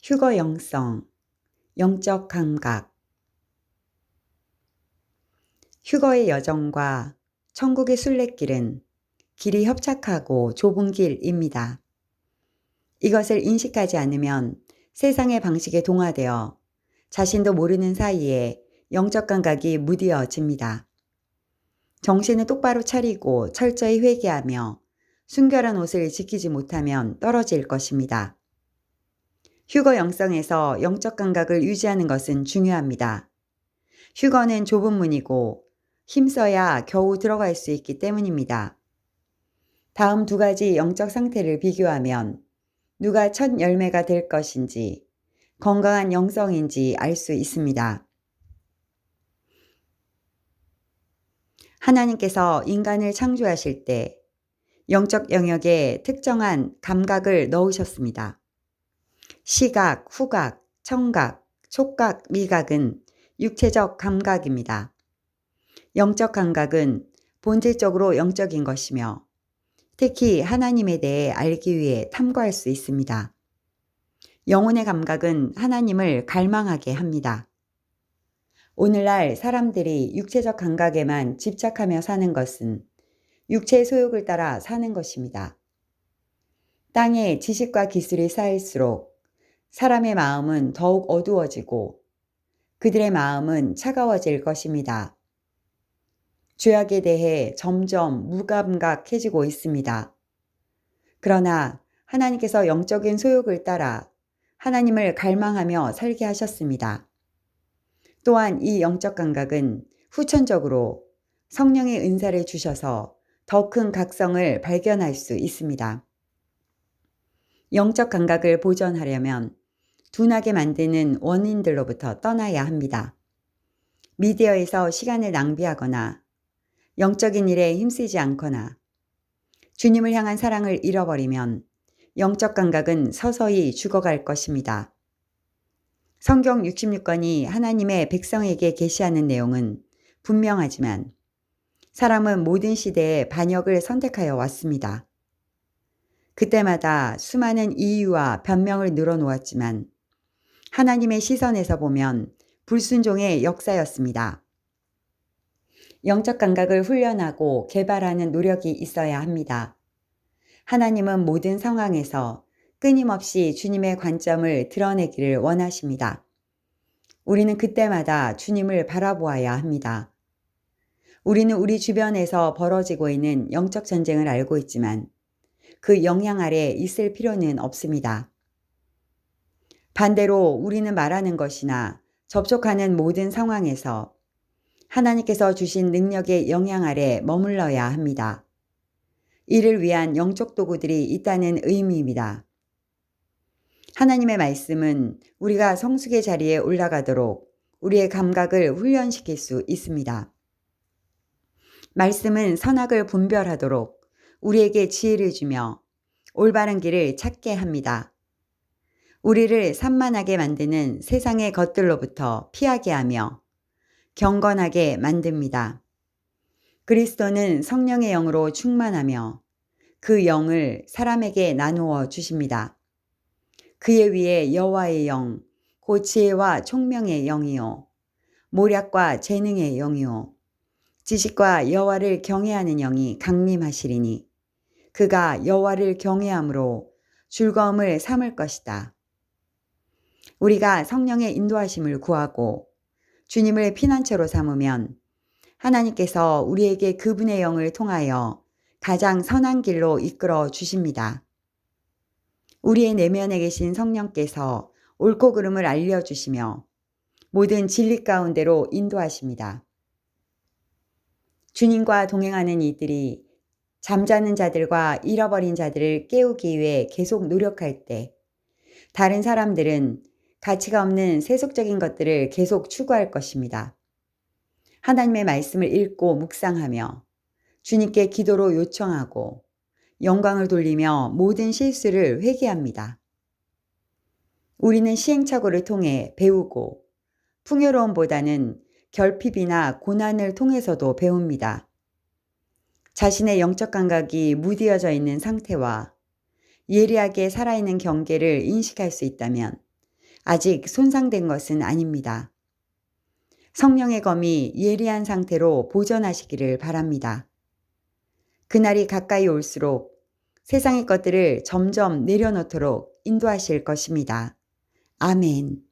휴거 영성, 영적 감각. 휴거의 여정과 천국의 순례길은 길이 협착하고 좁은 길입니다. 이것을 인식하지 않으면 세상의 방식에 동화되어 자신도 모르는 사이에 영적 감각이 무뎌집니다. 정신을 똑바로 차리고 철저히 회개하며 순결한 옷을 지키지 못하면 떨어질 것입니다. 휴거 영성에서 영적 감각을 유지하는 것은 중요합니다. 휴거는 좁은 문이고 힘써야 겨우 들어갈 수 있기 때문입니다. 다음 두 가지 영적 상태를 비교하면 누가 첫 열매가 될 것인지 건강한 영성인지 알 수 있습니다. 하나님께서 인간을 창조하실 때 영적 영역에 특정한 감각을 넣으셨습니다. 시각, 후각, 청각, 촉각, 미각은 육체적 감각입니다. 영적 감각은 본질적으로 영적인 것이며 특히 하나님에 대해 알기 위해 탐구할 수 있습니다. 영혼의 감각은 하나님을 갈망하게 합니다. 오늘날 사람들이 육체적 감각에만 집착하며 사는 것은 육체의 소욕을 따라 사는 것입니다. 땅에 지식과 기술이 쌓일수록 사람의 마음은 더욱 어두워지고 그들의 마음은 차가워질 것입니다. 죄악에 대해 점점 무감각해지고 있습니다. 그러나 하나님께서 영적인 소욕을 따라 하나님을 갈망하며 살게 하셨습니다. 또한 이 영적 감각은 후천적으로 성령의 은사를 주셔서 더 큰 각성을 발견할 수 있습니다. 영적 감각을 보존하려면 둔하게 만드는 원인들로부터 떠나야 합니다. 미디어에서 시간을 낭비하거나 영적인 일에 힘쓰지 않거나 주님을 향한 사랑을 잃어버리면 영적 감각은 서서히 죽어갈 것입니다. 성경 66권이 하나님의 백성에게 계시하는 내용은 분명하지만 사람은 모든 시대에 반역을 선택하여 왔습니다. 그때마다 수많은 이유와 변명을 늘어놓았지만 하나님의 시선에서 보면 불순종의 역사였습니다. 영적 감각을 훈련하고 개발하는 노력이 있어야 합니다. 하나님은 모든 상황에서 끊임없이 주님의 관점을 드러내기를 원하십니다. 우리는 그때마다 주님을 바라보아야 합니다. 우리는 우리 주변에서 벌어지고 있는 영적 전쟁을 알고 있지만 그 영향 아래 있을 필요는 없습니다. 반대로 우리는 말하는 것이나 접촉하는 모든 상황에서 하나님께서 주신 능력의 영향 아래 머물러야 합니다. 이를 위한 영적 도구들이 있다는 의미입니다. 하나님의 말씀은 우리가 성숙의 자리에 올라가도록 우리의 감각을 훈련시킬 수 있습니다. 말씀은 선악을 분별하도록 우리에게 지혜를 주며 올바른 길을 찾게 합니다. 우리를 산만하게 만드는 세상의 것들로부터 피하게 하며 경건하게 만듭니다. 그리스도는 성령의 영으로 충만하며 그 영을 사람에게 나누어 주십니다. 그의 위에 여호와의 영, 곧 지혜와 총명의 영이요 모략과 재능의 영이요 지식과 여호와를 경외하는 영이 강림하시리니 그가 여호와를 경외함으로 즐거움을 삼을 것이다. 우리가 성령의 인도하심을 구하고 주님을 피난처로 삼으면 하나님께서 우리에게 그분의 영을 통하여 가장 선한 길로 이끌어 주십니다. 우리의 내면에 계신 성령께서 옳고 그름을 알려주시며 모든 진리 가운데로 인도하십니다. 주님과 동행하는 이들이 잠자는 자들과 잃어버린 자들을 깨우기 위해 계속 노력할 때 다른 사람들은 가치가 없는 세속적인 것들을 계속 추구할 것입니다. 하나님의 말씀을 읽고 묵상하며 주님께 기도로 요청하고 영광을 돌리며 모든 실수를 회개합니다. 우리는 시행착오를 통해 배우고 풍요로움보다는 결핍이나 고난을 통해서도 배웁니다. 자신의 영적 감각이 무디어져 있는 상태와 예리하게 살아있는 경계를 인식할 수 있다면 아직 손상된 것은 아닙니다. 성령의 검이 예리한 상태로 보존하시기를 바랍니다. 그날이 가까이 올수록 세상의 것들을 점점 내려놓도록 인도하실 것입니다. 아멘.